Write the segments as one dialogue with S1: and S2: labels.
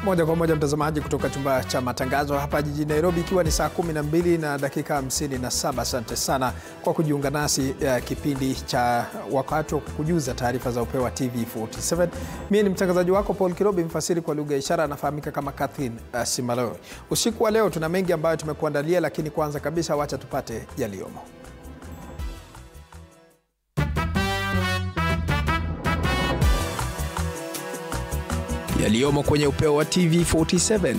S1: Moja kwa moja mtazamaji kutoka chumba cha matangazo hapa jijini Nairobi, ikiwa ni saa 12 na dakika 57. Asante sana kwa kujiunga nasi kipindi cha wakati wa kukujuza taarifa za upeo wa TV47. Mimi ni mtangazaji wako Paul Kirobi, mfasiri kwa lugha ya ishara anafahamika kama Catherine Simalo. Usiku wa leo tuna mengi ambayo tumekuandalia, lakini kwanza kabisa wacha tupate yaliyomo. Yaliyomo kwenye upeo wa TV47.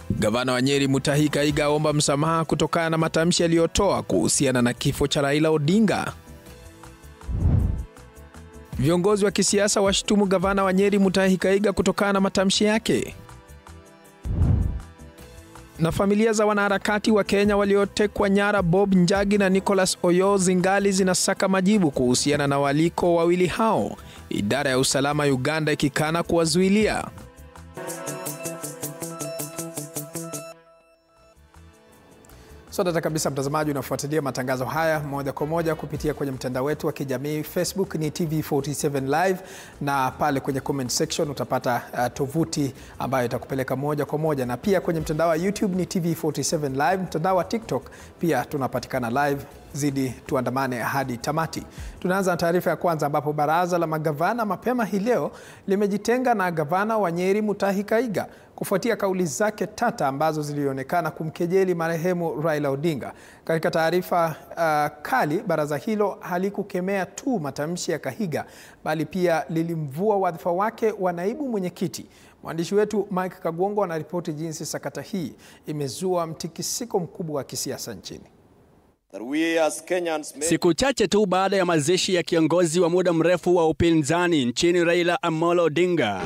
S1: Gavana wa Nyeri Mutahi Kahiga aomba msamaha kutokana na matamshi aliyotoa kuhusiana na kifo cha Raila Odinga. Viongozi wa kisiasa washtumu gavana wa Nyeri Mutahi Kahiga kutokana na matamshi yake. Na familia za wanaharakati wa Kenya waliotekwa nyara Bob Njagi na Nicholas Oyo zingali zinasaka majibu kuhusiana na waliko wawili hao, idara ya usalama Uganda ikikana kuwazuilia. Data kabisa mtazamaji, unafuatilia matangazo haya moja kwa moja kupitia kwenye mtandao wetu wa kijamii. Facebook ni TV47 Live, na pale kwenye comment section utapata tovuti ambayo itakupeleka moja kwa moja, na pia kwenye mtandao wa YouTube ni TV47 Live. Mtandao wa TikTok pia tunapatikana live. Zidi tuandamane hadi tamati. Tunaanza na taarifa ya kwanza, ambapo baraza la magavana mapema hii leo limejitenga na gavana wa Nyeri Mutahi Kahiga kufuatia kauli zake tata ambazo zilionekana kumkejeli marehemu Raila Odinga. Katika taarifa kali, baraza hilo halikukemea tu matamshi ya Kahiga, bali pia lilimvua wadhifa wake wa naibu mwenyekiti. Mwandishi wetu Mike Kagwongo anaripoti jinsi sakata hii imezua mtikisiko mkubwa wa kisiasa nchini.
S2: Siku chache tu baada ya mazishi ya kiongozi wa muda mrefu wa upinzani nchini Raila Amolo Odinga,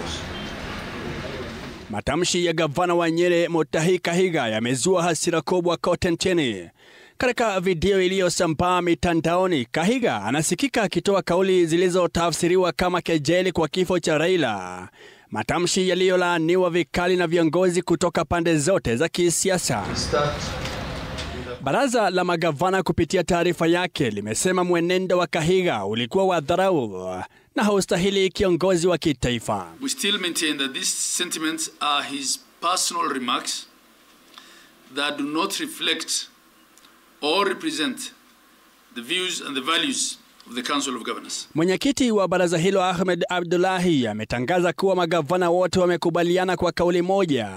S2: matamshi ya gavana wa Nyeri Mutahi Kahiga yamezua hasira kubwa kote nchini. Katika video iliyosambaa mitandaoni, Kahiga anasikika akitoa kauli zilizotafsiriwa kama kejeli kwa kifo cha Raila, matamshi yaliyolaaniwa vikali na viongozi kutoka pande zote za kisiasa. Baraza la magavana kupitia taarifa yake limesema mwenendo wa Kahiga ulikuwa wa dharau na haustahili kiongozi wa kitaifa.
S3: We still maintain that these sentiments are his personal remarks that do not reflect or represent the views and the values of the Council of Governors.
S2: Mwenyekiti wa baraza hilo Ahmed Abdullahi ametangaza kuwa magavana wote wamekubaliana kwa kauli moja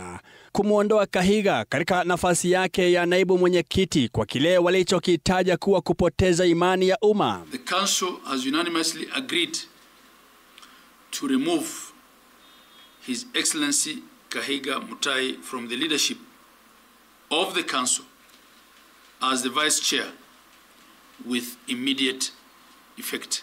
S2: kumuondoa Kahiga katika nafasi yake ya naibu mwenyekiti kwa kile walichokitaja kuwa kupoteza imani ya umma.
S3: The Council has unanimously agreed to remove His Excellency Kahiga Mutahi from the leadership of the Council as the Vice Chair with immediate effect.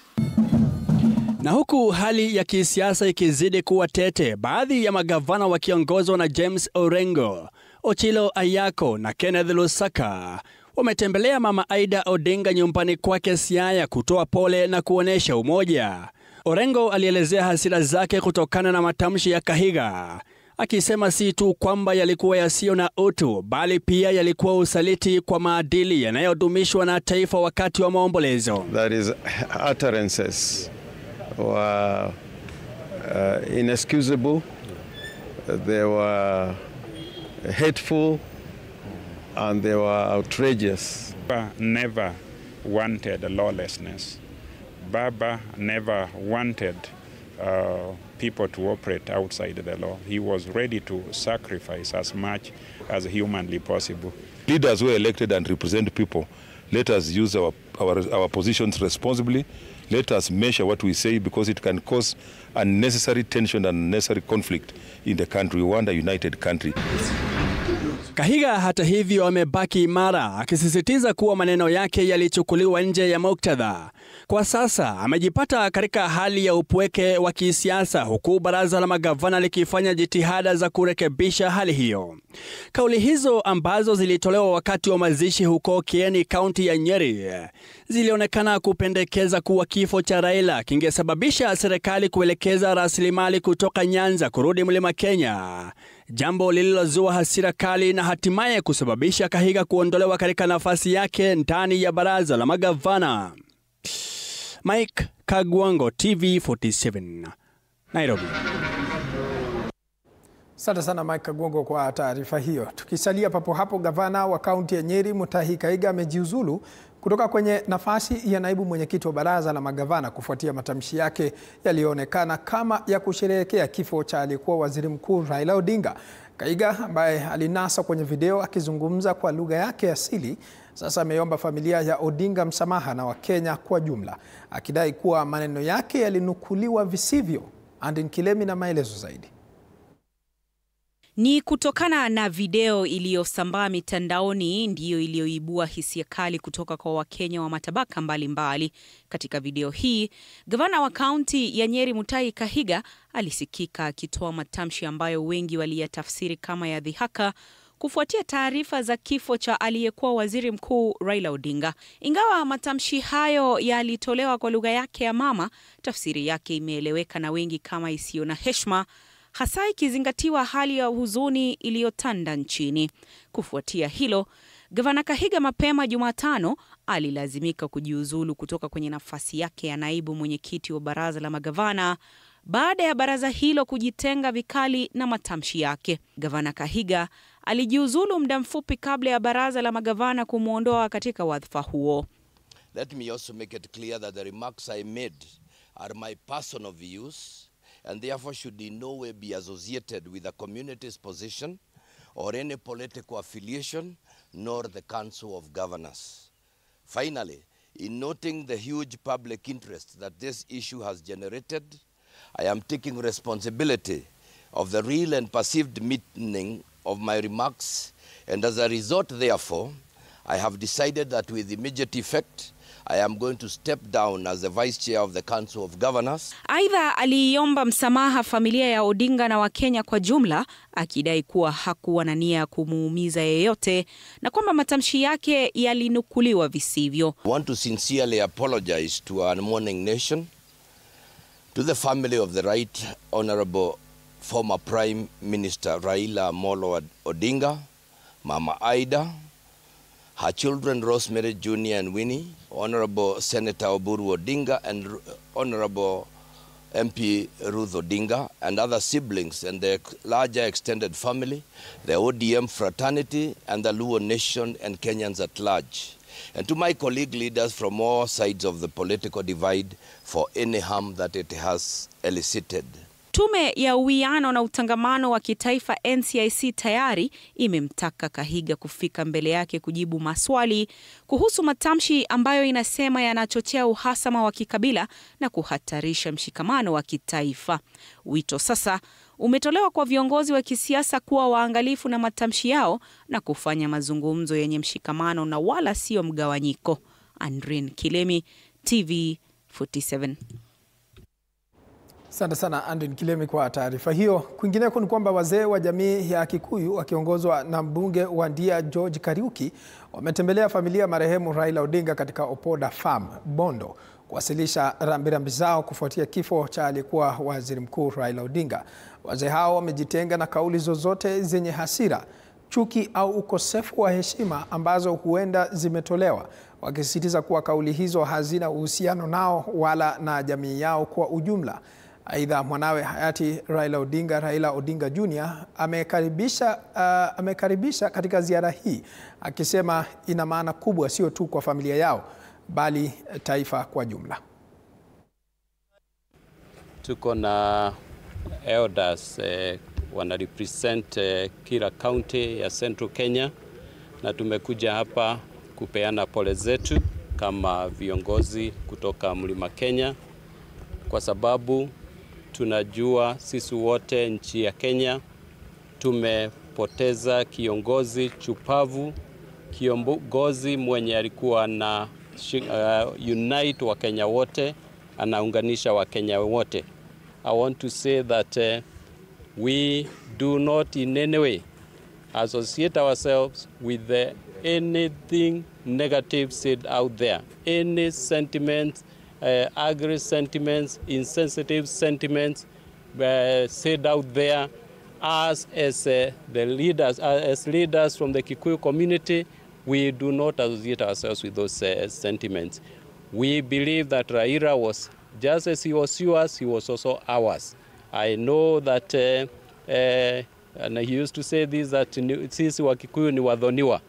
S2: Na huku hali ya kisiasa ikizidi kuwa tete, baadhi ya magavana wakiongozwa na James Orengo, Ochilo Ayako na Kenneth Lusaka wametembelea Mama Aida Odinga nyumbani kwake Siaya kutoa pole na kuonesha umoja. Orengo alielezea hasira zake kutokana na matamshi ya Kahiga, akisema si tu kwamba yalikuwa yasio na utu, bali pia yalikuwa usaliti kwa maadili yanayodumishwa na taifa wakati wa maombolezo.
S4: That is utterances were inexcusable, they were hateful, and they were outrageous.
S5: Baba never wanted lawlessness. Baba never wanted people to operate outside the law. He was ready to sacrifice as much as humanly possible.
S6: Leaders who are elected and represent people, let us use our positions responsibly. Let us measure what we say, because it can cause unnecessary tension and unnecessary conflict in the country. We want a united country.
S2: Kahiga hata hivyo amebaki imara, akisisitiza kuwa maneno yake yalichukuliwa nje ya muktadha. Kwa sasa amejipata katika hali ya upweke wa kisiasa, huku baraza la magavana likifanya jitihada za kurekebisha hali hiyo. Kauli hizo ambazo zilitolewa wakati wa mazishi huko Kieni, kaunti ya Nyeri, zilionekana kupendekeza kuwa kifo cha Raila kingesababisha serikali kuelekeza rasilimali kutoka Nyanza kurudi Mlima Kenya, jambo lililozua hasira kali na hatimaye kusababisha Kahiga kuondolewa katika nafasi yake ndani ya baraza la magavana. Mike Kagwongo, TV47, Nairobi.
S1: Asante sana Mike Kagongo kwa taarifa hiyo. Tukisalia papo hapo, gavana wa kaunti ya Nyeri Mutahi Kahiga amejiuzulu kutoka kwenye nafasi ya naibu mwenyekiti wa baraza la magavana kufuatia matamshi yake yaliyoonekana kama ya kusherehekea kifo cha aliyekuwa waziri mkuu Raila Odinga. Kahiga ambaye alinasa kwenye video akizungumza kwa lugha yake asili, sasa ameomba familia ya Odinga msamaha na Wakenya kwa jumla, akidai kuwa maneno yake yalinukuliwa visivyo. Andin Kilemi na maelezo zaidi.
S7: Ni kutokana na video iliyosambaa mitandaoni ndiyo iliyoibua hisia kali kutoka kwa Wakenya wa matabaka mbalimbali. Katika video hii, gavana wa kaunti ya Nyeri Mutahi Kahiga alisikika akitoa matamshi ambayo wengi waliyatafsiri kama ya dhihaka kufuatia taarifa za kifo cha aliyekuwa waziri mkuu Raila Odinga. Ingawa matamshi hayo yalitolewa kwa lugha yake ya mama, tafsiri yake imeeleweka na wengi kama isiyo na heshima, hasa ikizingatiwa hali ya huzuni iliyotanda nchini. Kufuatia hilo, gavana Kahiga mapema Jumatano alilazimika kujiuzulu kutoka kwenye nafasi yake ya naibu mwenyekiti wa baraza la magavana baada ya baraza hilo kujitenga vikali na matamshi yake. Gavana Kahiga alijiuzulu muda mfupi kabla ya baraza la magavana kumuondoa katika wadhifa huo.
S8: Let me also make it clear that the remarks I made are my personal views and therefore should in no way be associated with the community's position or any political affiliation, nor the Council of Governors. Finally, in noting the huge public interest that this issue has generated, I am taking responsibility of the real and perceived meaning of my remarks, and as a result, therefore, I have decided that with immediate effect, I am going to step down as the Vice Chair of the Council of Governors.
S7: Aidha, aliiomba msamaha familia ya Odinga na Wakenya kwa jumla, akidai kuwa hakuwa na nia ya kumuumiza yeyote na kwamba matamshi yake yalinukuliwa visivyo.
S8: I want to sincerely apologize to our mourning nation, to the family of the Right Honorable former Prime Minister Raila Amolo Odinga, Mama Aida, her children Rosemary Jr. and Winnie, Honorable Senator Oburu Odinga and Honorable MP Ruth Odinga, and other siblings and their larger extended family, the ODM fraternity and the Luo nation and Kenyans at large. And to my colleague leaders from all sides of the political divide for any harm that it has elicited.
S7: Tume ya Uwiano na Utangamano wa Kitaifa NCIC tayari imemtaka Kahiga kufika mbele yake kujibu maswali kuhusu matamshi ambayo inasema yanachochea uhasama wa kikabila na kuhatarisha mshikamano wa kitaifa. Wito sasa umetolewa kwa viongozi wa kisiasa kuwa waangalifu na matamshi yao na kufanya mazungumzo yenye mshikamano na wala sio mgawanyiko. Andrin Kilemi, TV 47.
S1: Asante sana Andin Kilemi kwa taarifa hiyo. Kwingineko ni kwamba wazee wa jamii ya Kikuyu wakiongozwa na mbunge wa Ndia George Kariuki wametembelea familia marehemu Raila Odinga katika Opoda Farm, Bondo, kuwasilisha rambirambi zao kufuatia kifo cha aliyekuwa waziri mkuu Raila Odinga. Wazee hao wamejitenga na kauli zozote zenye hasira, chuki au ukosefu wa heshima ambazo huenda zimetolewa, wakisisitiza kuwa kauli hizo hazina uhusiano nao wala na jamii yao kwa ujumla. Aidha, mwanawe hayati Raila Odinga Jr. amekaribisha katika ziara hii, akisema ina maana kubwa sio tu kwa familia yao bali taifa kwa jumla.
S9: Tuko na elders wana represent kila county ya Central Kenya, na tumekuja hapa kupeana pole zetu kama viongozi kutoka Mlima Kenya, kwa sababu tunajua sisi wote nchi ya Kenya tumepoteza kiongozi chupavu, kiongozi mwenye alikuwa na unite wa Kenya wote, anaunganisha wa Kenya wote. I want to say that we do not in any way associate ourselves with anything negative said out there, any sentiments, angry sentiments, insensitive sentiments said out there. As the leaders, as leaders from the Kikuyu community, we do not associate ourselves with those sentiments. We believe that Raila was, just as he was yours, he was also ours. I know that And he used to say this, that sisi Wakikuyu ni wadhoniwa,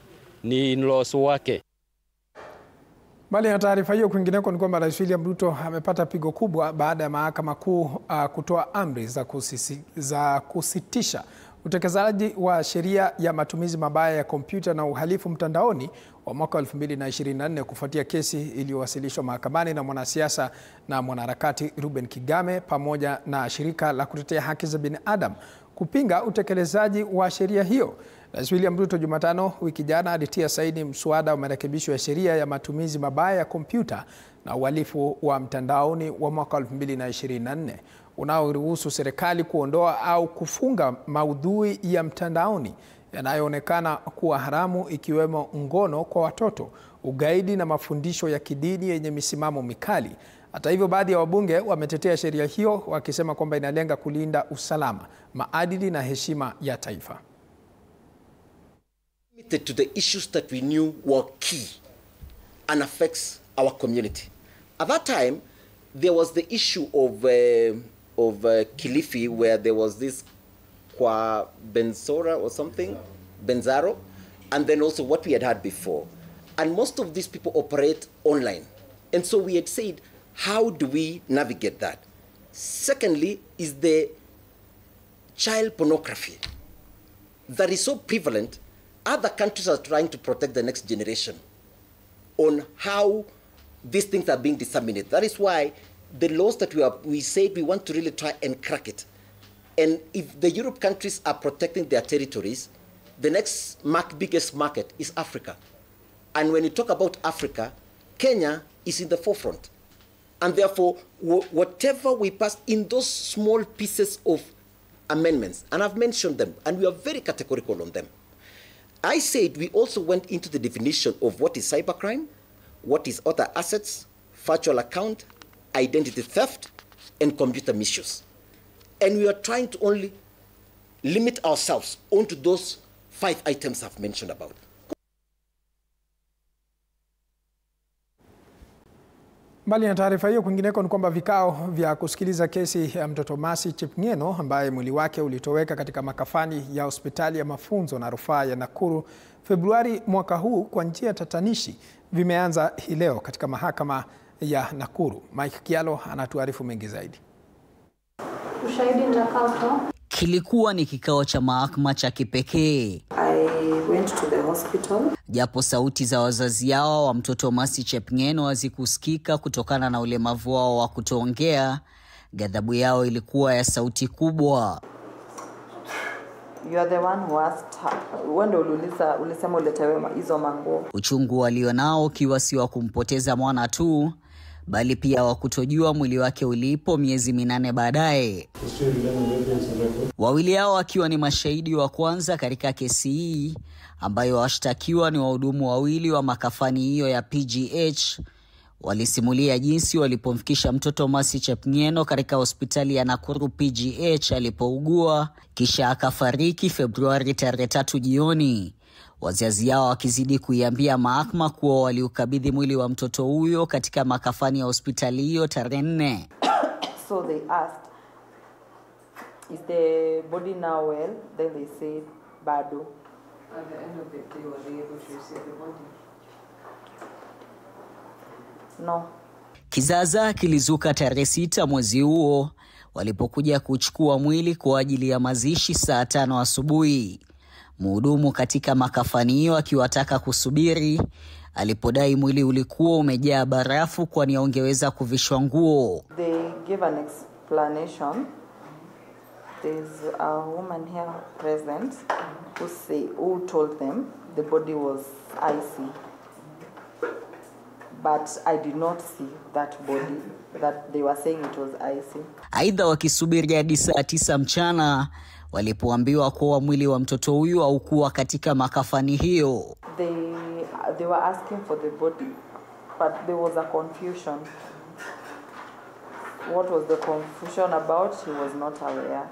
S9: ni in-laws wake.
S1: Mbali na taarifa hiyo, kwingineko ni kwamba Rais William Ruto amepata pigo kubwa baada ya mahakama kuu kutoa amri za kusitisha utekelezaji wa sheria ya matumizi mabaya ya kompyuta na uhalifu mtandaoni wa mwaka 2024 kufuatia kesi iliyowasilishwa mahakamani na mwanasiasa na mwanaharakati Reuben Kigame pamoja na shirika la kutetea haki za binadamu kupinga utekelezaji wa sheria hiyo. Rais William Ruto Jumatano wiki jana alitia saini mswada wa marekebisho ya sheria ya matumizi mabaya ya kompyuta na uhalifu wa mtandaoni wa mwaka 2024 unaoruhusu serikali kuondoa au kufunga maudhui ya mtandaoni yanayoonekana kuwa haramu, ikiwemo ngono kwa watoto, ugaidi na mafundisho ya kidini yenye misimamo mikali. Hata hivyo, baadhi ya wabunge wametetea sheria hiyo wakisema kwamba inalenga kulinda usalama, maadili na heshima ya taifa.
S10: To the issues that we knew were key and affects our community. At that time, there was the issue of Kilifi, where there was this Kwa Benzora or something, Benzaro, and then also what we had had before. And most of these people operate online. And so we had said, how do we navigate that? Secondly, is the child pornography that is so prevalent. Other countries are trying to protect the next generation on how these things are being disseminated. That is why the laws that we said we want to really try and crack it. And if the Europe countries are protecting their territories, the next biggest market is Africa. And when you talk about Africa, Kenya is in the forefront. And therefore, whatever we pass in those small pieces of amendments, and I've mentioned them, and we are very categorical on them. I said we also went into the definition of what is cybercrime, what is other assets, virtual account, identity theft, and computer misuse. And we are trying to only limit ourselves onto those 5 items I've mentioned about.
S1: Mbali na taarifa hiyo, kwingineko ni kwamba vikao vya kusikiliza kesi ya mtoto Mercy Chepngeno ambaye mwili wake ulitoweka katika makafani ya hospitali ya mafunzo na rufaa ya Nakuru Februari mwaka huu kwa njia tatanishi vimeanza hii leo katika mahakama ya Nakuru. Mike Kialo anatuarifu mengi zaidi.
S11: Ushahidi mtakato.
S12: Kilikuwa ni kikao cha mahakama cha kipekee.
S11: I went to the hospital.
S12: Japo sauti za wazazi yao wa mtoto Mercy Chepngeno hazikusikika kutokana na ulemavu wao wa kutoongea, ghadhabu yao ilikuwa ya sauti kubwa.
S11: You are the one who asked her. Wende ulisema uletewe hizo manguo.
S12: Uchungu walionao kiwa si wa kumpoteza mwana tu, bali pia wa kutojua mwili wake ulipo miezi 8 baadaye. Wawili hao wakiwa ni mashahidi wa kwanza katika kesi hii, ambayo washtakiwa ni wahudumu wawili wa makafani hiyo ya PGH, walisimulia jinsi walipomfikisha mtoto Mercy Chepngeno katika hospitali ya Nakuru PGH alipougua kisha akafariki Februari tarehe 3 jioni. Wazazi yao wakizidi kuiambia mahakama kuwa waliukabidhi mwili wa mtoto huyo katika makafani ya hospitali hiyo tarehe 4.
S11: So they asked, is the body now well? Then they said, bado. At the end of the day, were they able to receive the body? No.
S12: Kizaza kilizuka tarehe 6 mwezi huo walipokuja kuchukua mwili kwa ajili ya mazishi saa 5 asubuhi. Mhudumu katika makafani hiyo akiwataka kusubiri alipodai mwili ulikuwa umejaa barafu kwani haungeweza kuvishwa nguo.
S11: They gave an explanation. There's a woman here present who told them the body was icy. But I did not see that body, that they were saying it was icy.
S12: Aidha, wakisubiri hadi saa 9 mchana walipoambiwa kuwa mwili wa mtoto huyu haukuwa katika makafani hiyo.
S11: They were asking for the body, but there was a confusion. What was the confusion about? He was not aware,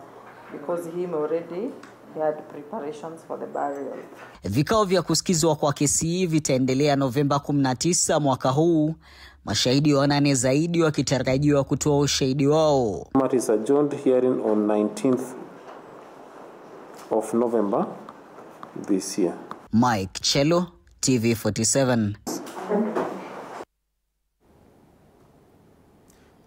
S11: because him already he had preparations for the burial.
S12: Vikao vya kusikizwa kwa kesi hii vitaendelea Novemba 19 mwaka huu, mashahidi 8 zaidi wakitarajiwa kutoa ushahidi wao.
S13: It is adjourned hearing on 19th of November this year.
S12: Mike Chelo, TV47.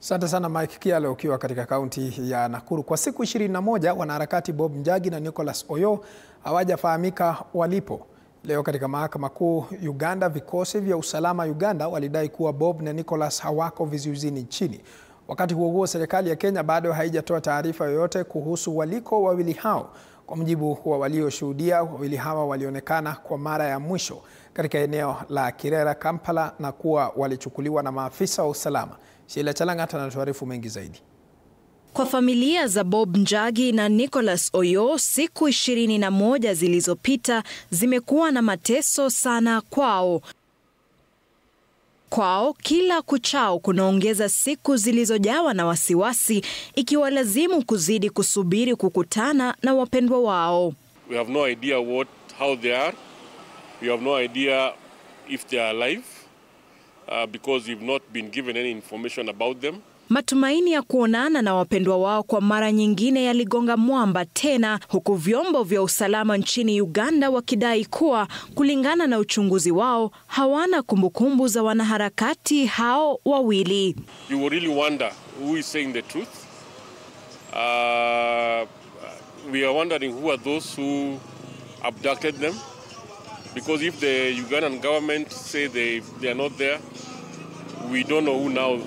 S1: Asante sana Mike Kialo ukiwa katika kaunti ya Nakuru. Kwa siku 21 wanaharakati Bob Njagi na Nicholas Oyoo hawajafahamika walipo. Leo katika mahakama kuu Uganda, vikosi vya usalama Uganda walidai kuwa Bob na Nicholas hawako vizuizini nchini. Wakati huo huo, serikali ya Kenya bado haijatoa taarifa yoyote kuhusu waliko wawili hao. Kwa mujibu wa walioshuhudia, wawili hawa walionekana kwa mara ya mwisho katika eneo la Kirera, Kampala, na kuwa walichukuliwa na maafisa wa usalama. Sheila Chalang'at anatuarifu mengi zaidi.
S14: Kwa familia za Bob Njagi na Nicholas Oyoo, siku 21 zilizopita zimekuwa na mateso sana kwao. Kila kuchao kunaongeza siku zilizojawa na wasiwasi, ikiwalazimu kuzidi kusubiri kukutana na wapendwa wao.
S15: We have no idea how they are. We have no idea if they are alive because we've not been given any information about them.
S14: Matumaini ya kuonana na wapendwa wao kwa mara nyingine yaligonga mwamba tena, huku vyombo vya usalama nchini Uganda wakidai kuwa kulingana na uchunguzi wao hawana kumbukumbu za wanaharakati hao wawili.
S15: You will really wonder who is saying the truth. We are wondering who are those who abducted them, because if the Ugandan government say they are not there, we don't know who now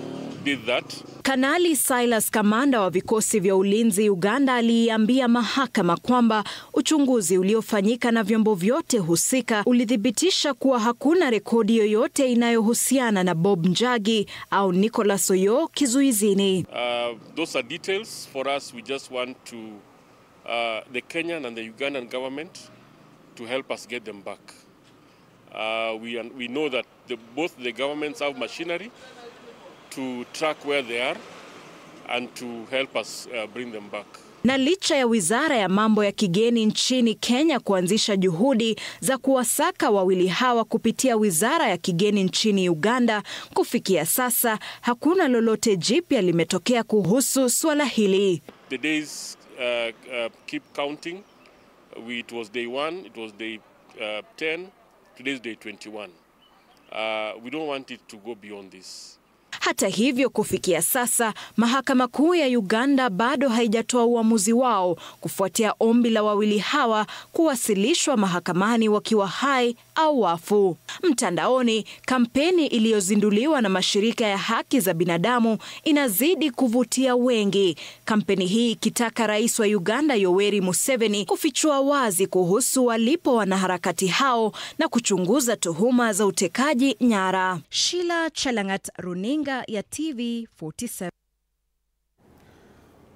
S15: did that.
S14: Kanali Silas, kamanda wa vikosi vya ulinzi Uganda, aliambia mahakama kwamba uchunguzi uliofanyika na vyombo vyote husika ulithibitisha kuwa hakuna rekodi yoyote inayohusiana na Bob Njagi au Nicholas Oyoo kizuizini.
S15: Those are details for us. We just want to the Kenyan and the Ugandan government to help us get them back. We know that both the governments have machinery to track where they are and to help us bring them back.
S14: Na licha ya wizara ya mambo ya kigeni nchini Kenya kuanzisha juhudi za kuwasaka wawili hawa kupitia wizara ya kigeni nchini Uganda, kufikia sasa hakuna lolote jipya limetokea kuhusu swala hili.
S15: The days keep counting. It was day 1, it was day 10, today is day 21. We don't want it to go beyond this.
S14: Hata hivyo, kufikia sasa mahakama kuu ya Uganda bado haijatoa uamuzi wao kufuatia ombi la wawili hawa kuwasilishwa mahakamani wakiwa hai au wafu. Mtandaoni, kampeni iliyozinduliwa na mashirika ya haki za binadamu inazidi kuvutia wengi. Kampeni hii ikitaka Rais wa Uganda Yoweri Museveni kufichua wazi kuhusu walipo wanaharakati hao na kuchunguza tuhuma za utekaji nyara. Sheila Chalang'at, runinga ya TV47.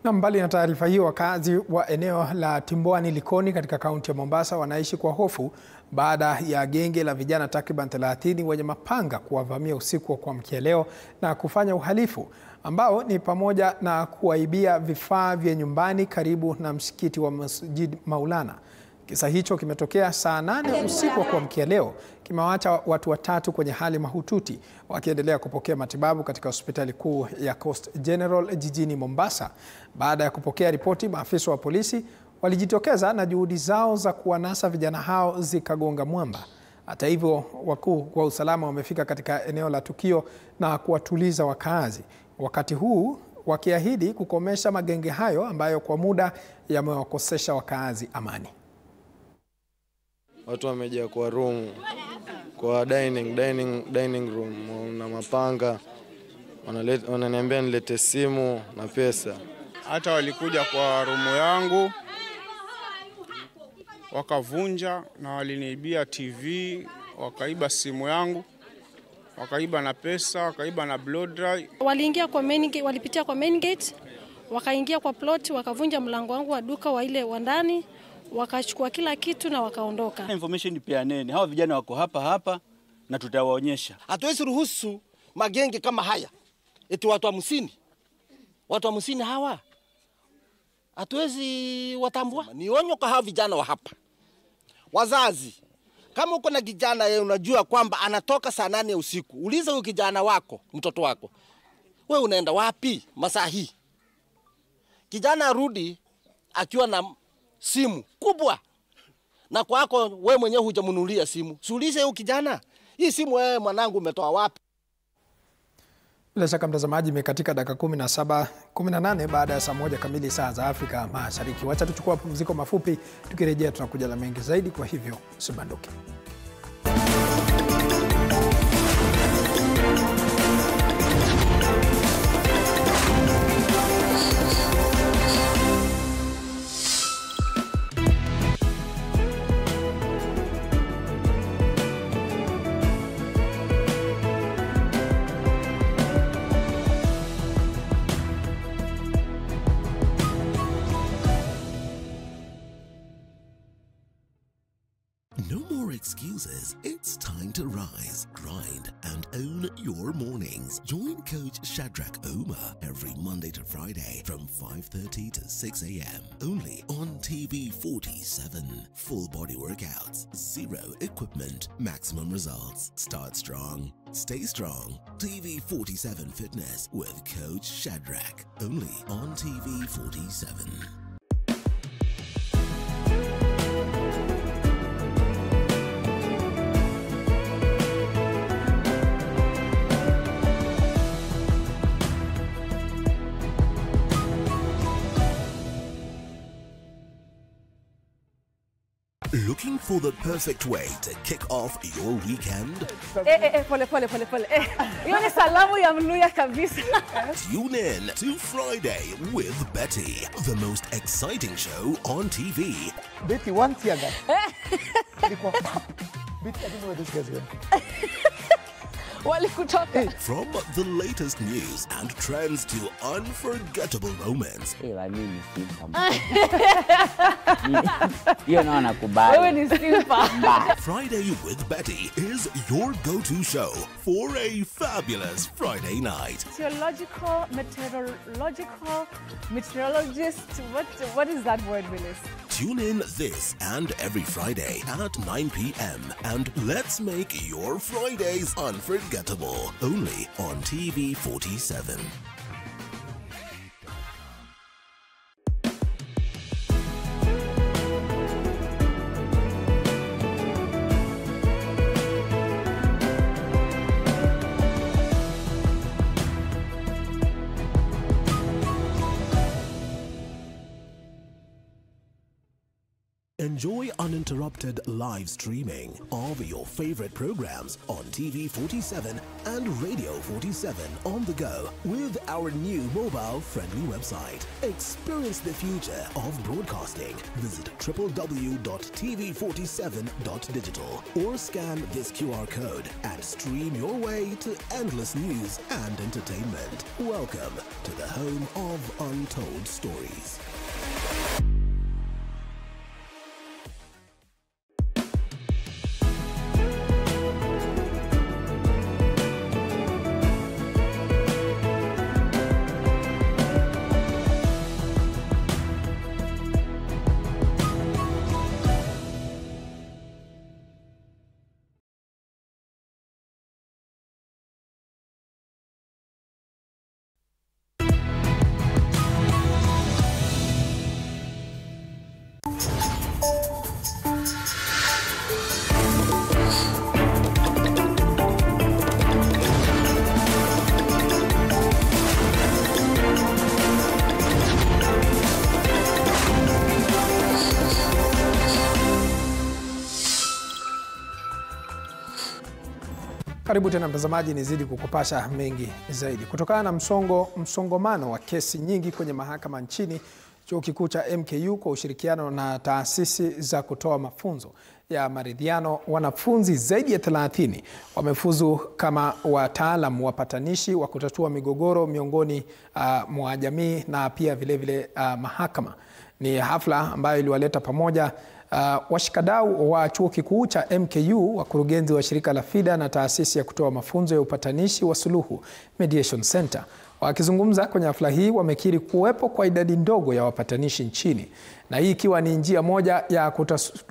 S1: Na mbali na taarifa hiyo, wakazi wa eneo la Timbwani Likoni katika kaunti ya Mombasa wanaishi kwa hofu baada ya genge la vijana takriban 30 wenye mapanga kuwavamia usiku wa kuamkia leo na kufanya uhalifu ambao ni pamoja na kuwaibia vifaa vya nyumbani karibu na msikiti wa Masjid Maulana. Kisa hicho kimetokea saa 8 usiku wa kuamkia leo, kimewaacha watu watatu kwenye hali mahututi wakiendelea kupokea matibabu katika hospitali kuu ya Coast General jijini Mombasa. Baada ya kupokea ripoti, maafisa wa polisi walijitokeza na juhudi zao za kuwanasa vijana hao zikagonga mwamba. Hata hivyo, wakuu wa usalama wamefika katika eneo la tukio na kuwatuliza wakaazi, wakati huu wakiahidi kukomesha magenge hayo ambayo kwa muda yamewakosesha wakaazi amani.
S16: Watu wamejaa kwa room, kwa dining room na mapanga. Wananiambia nilete simu na pesa.
S17: Hata walikuja kwa rumu yangu wakavunja na waliniibia TV, wakaiba simu yangu, wakaiba na pesa, wakaiba na blood dry.
S18: Waliingia kwa main gate, walipitia kwa main gate, wakaingia kwa plot, wakavunja mlango wangu wa duka wa ile wa ndani, wakachukua kila kitu na wakaondoka.
S19: Information peaneni. Hawa vijana wako hapa na tutawaonyesha.
S20: Hatuwezi ruhusu magenge kama haya. Eti watu 50. Watu 50 hawa. Hatuwezi watambua. Ni onyo kwa hawa vijana wa hapa. Wazazi, kama uko na kijana yeye unajua kwamba anatoka saa 8 usiku, uliza huyo kijana wako, mtoto wako, wewe unaenda wapi masaa hii? Kijana arudi akiwa na simu kubwa, na kwako wewe mwenyewe hujamunulia simu. Suulize huyu kijana, hii simu wewe mwanangu umetoa wapi?
S1: Bila shaka mtazamaji, imekatika dakika 18 baada ya saa 1 kamili saa za Afrika Mashariki. Wacha tuchukua pumziko mafupi, tukirejea tunakuja na mengi zaidi, kwa hivyo usibanduke.
S21: Excuses. It's time to rise, grind, and own your mornings. Join Coach Shadrack Ouma every Monday to Friday from 5:30 to 6 a.m. only on TV47. Full body workouts, zero equipment, maximum results. Start strong, stay strong. TV47 Fitness with Coach Shadrack only on TV47. Looking for the perfect way to kick off your weekend?
S22: Pole. Hiyo ni salamu ya Mluya kabisa.
S21: Tune in to Friday with Betty, the most exciting show on TV.
S23: Betty, one tear gas. Betty, I don't know where this guy's going.
S21: From the latest news and trends to unforgettable moments. Friday with Betty is your go-to show for a fabulous Friday night.
S22: Theological, meteorologist, what is that word, Willis?
S21: Tune in this and every Friday at 9 p.m. and let's make your Fridays unforgettable. Only on TV47. Enjoy uninterrupted live streaming of your favorite programs on TV47 and Radio 47 on the go with our new mobile-friendly website. Experience the future of broadcasting. Visit www.tv47.digital or scan this QR code and stream your way to endless news and entertainment. Welcome to the home of untold stories.
S1: Karibu tena mtazamaji, nizidi kukupasha mengi zaidi. Kutokana na msongomano wa kesi nyingi kwenye mahakama nchini, Chuo Kikuu cha MKU kwa ushirikiano na taasisi za kutoa mafunzo ya maridhiano, wanafunzi zaidi ya 30 wamefuzu kama wataalamu wapatanishi wa kutatua migogoro miongoni mwa jamii na pia vile mahakama. Ni hafla ambayo iliwaleta pamoja washikadau wa Chuo Kikuu cha MKU, wakurugenzi wa shirika la FIDA na taasisi ya kutoa mafunzo ya upatanishi wa suluhu Mediation Center. Wakizungumza kwenye hafla hii, wamekiri kuwepo kwa idadi ndogo ya wapatanishi nchini, na hii ikiwa ni njia moja ya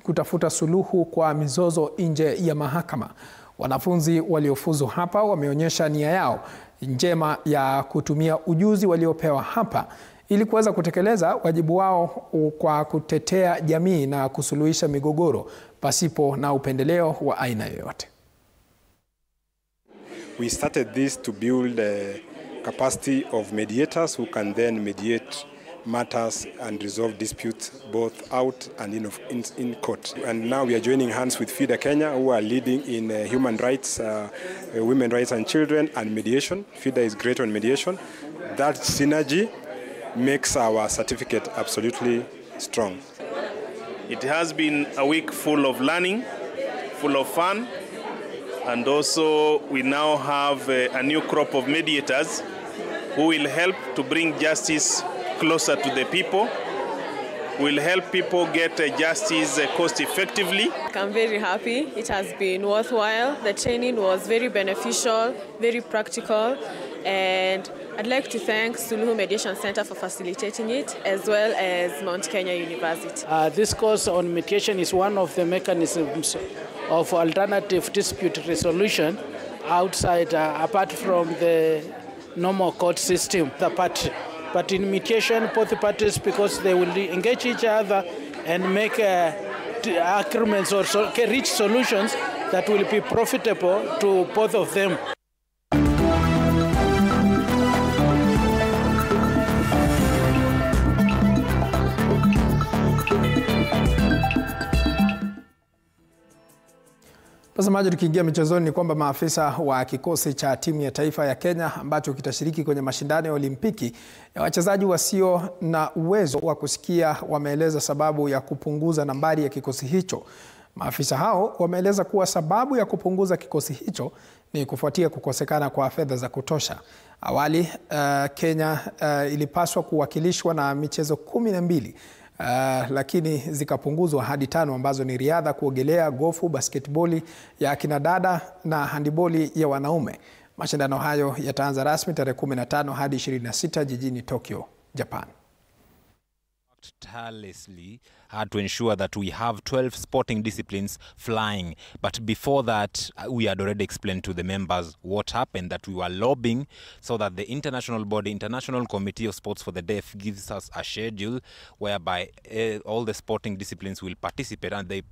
S1: kutafuta suluhu kwa mizozo nje ya mahakama. Wanafunzi waliofuzu hapa wameonyesha nia yao njema ya kutumia ujuzi waliopewa hapa ili kuweza kutekeleza wajibu wao kwa kutetea jamii na kusuluhisha migogoro pasipo na upendeleo wa aina yoyote.
S3: We started this to build a capacity of mediators who can then mediate matters and resolve disputes both out and in court. And now we are joining hands with FIDA Kenya, who are leading in human rights, women rights and children, and mediation. FIDA is great on mediation. That synergy makes our certificate absolutely strong.
S4: It has been a week full of learning, full of fun, and also we now have a new crop of mediators who will help to bring justice closer to the people, will help people get justice cost effectively.
S5: I'm very happy. It has been worthwhile. The training was very beneficial, very practical, and I'd like to thank Suluhu Mediation Center for facilitating it, as well as Mount Kenya University.
S24: This course on mediation is one of the mechanisms of alternative dispute resolution outside, apart from the normal court system. But in mediation, both parties, because they will engage each other and make agreements or reach solutions that will be profitable to both of them.
S1: Mtazamaji, tukiingia michezoni ni kwamba maafisa wa kikosi cha timu ya taifa ya Kenya ambacho kitashiriki kwenye mashindano ya Olimpiki ya wachezaji wasio na uwezo wa kusikia wameeleza sababu ya kupunguza nambari ya kikosi hicho. Maafisa hao wameeleza kuwa sababu ya kupunguza kikosi hicho ni kufuatia kukosekana kwa fedha za kutosha. Awali Kenya ilipaswa kuwakilishwa na michezo 12. Lakini zikapunguzwa hadi 5 ambazo ni riadha, kuogelea, gofu, basketboli ya akina dada na handiboli ya wanaume. Mashindano hayo yataanza rasmi tarehe 15 hadi 26 jijini Tokyo, Japan.
S25: Tirelessly had to ensure that we have 12 sporting disciplines flying. But before that, we had already explained to the members what happened, that we were lobbying so that the international body, International Committee of Sports for the Deaf, gives us a schedule whereby all the sporting disciplines will participate, and they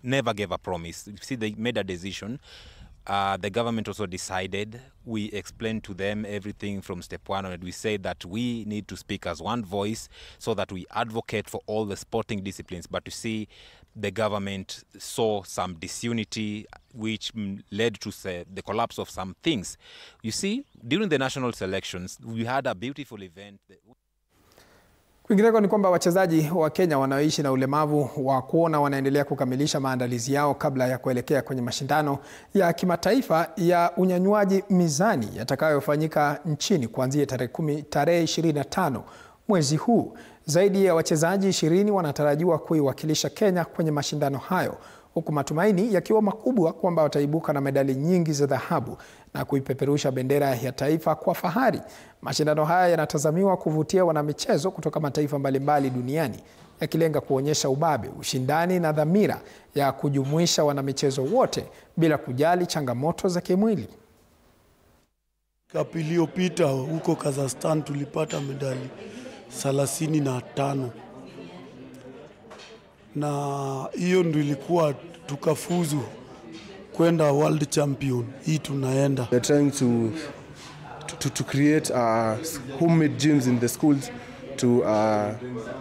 S25: never gave a promise. You see, they made a decision. The government also decided. We explained to them everything from step one, and we said that we need to speak as one voice so that we advocate for all the sporting disciplines. But you see, the government saw some disunity, which led to the collapse of some things. You see, during the national selections, we had a beautiful event.
S1: Kwingineko ni kwamba wachezaji wa Kenya wanaoishi na ulemavu wa kuona wanaendelea kukamilisha maandalizi yao kabla ya kuelekea kwenye mashindano ya kimataifa ya unyanyuaji mizani yatakayofanyika nchini kuanzia tarehe 25 mwezi huu. Zaidi ya wachezaji 20 wanatarajiwa kuiwakilisha Kenya kwenye mashindano hayo, huku matumaini yakiwa makubwa kwamba wataibuka na medali nyingi za dhahabu na kuipeperusha bendera ya taifa kwa fahari. Mashindano haya yanatazamiwa kuvutia wanamichezo kutoka mataifa mbalimbali duniani, yakilenga kuonyesha ubabe, ushindani na dhamira ya kujumuisha wanamichezo wote bila kujali changamoto za kimwili.
S26: Kapi iliyopita huko Kazakhstan tulipata medali 35. Na hiyo ndio ilikuwa tukafuzu kwenda world champion. Hii tunaenda.
S13: They're trying to create homemade gyms in the schools to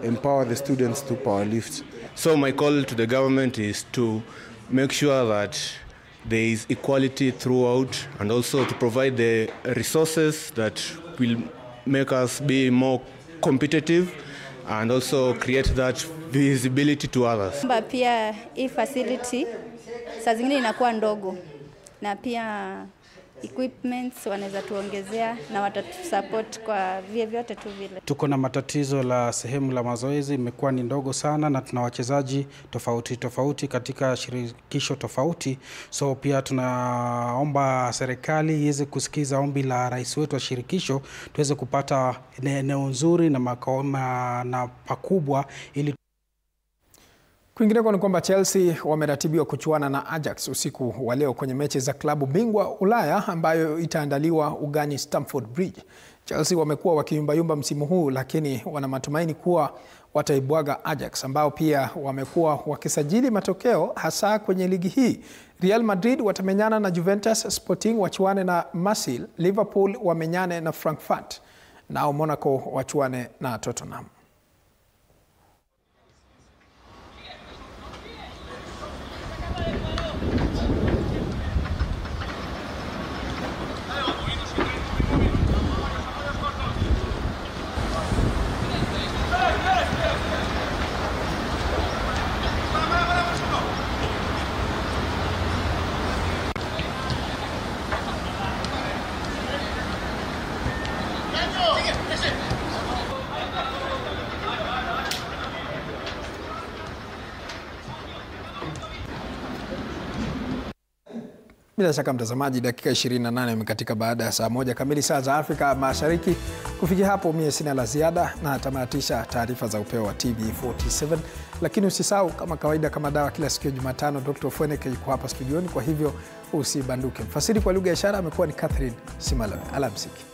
S13: empower the students to powerlift.
S27: So my call to the government is to make sure that there is equality throughout, and also to provide the resources that will make us be more competitive, and also create that visibility to others.
S28: Pia hii facility saa zingine inakuwa ndogo, na pia equipments wanaweza tuongezea na watatusupport kwa vyote tu vile.
S29: Tuko na matatizo la sehemu la mazoezi imekuwa ni ndogo sana, na tuna wachezaji tofauti katika shirikisho tofauti. So pia tunaomba serikali iweze kusikiza ombi la rais wetu wa shirikisho, tuweze kupata eneo nzuri na pakubwa ili.
S1: Kwingineko ni kwamba Chelsea wameratibiwa kuchuana na Ajax usiku wa leo kwenye mechi za klabu bingwa Ulaya ambayo itaandaliwa ugani Stamford Bridge. Chelsea wamekuwa wakiyumbayumba msimu huu, lakini wana matumaini kuwa wataibwaga Ajax ambao pia wamekuwa wakisajili matokeo hasa kwenye ligi hii. Real Madrid watamenyana na Juventus, Sporting wachuane na Marseille, Liverpool wamenyane na Frankfurt, nao Monaco wachuane na Tottenham. Bila shaka mtazamaji, dakika 28 imekatika baada ya saa 1 kamili saa za Afrika Mashariki. Kufikia hapo mimi sina la ziada na tamatisha taarifa za upeo wa TV47. Lakini usisahau kama kawaida, kama dawa kila siku ya Jumatano, Dr. Fweneke yuko hapa studioni, kwa hivyo usibanduke. Mfasiri kwa lugha ya ishara amekuwa ni Catherine Simalawe. Alamsiki.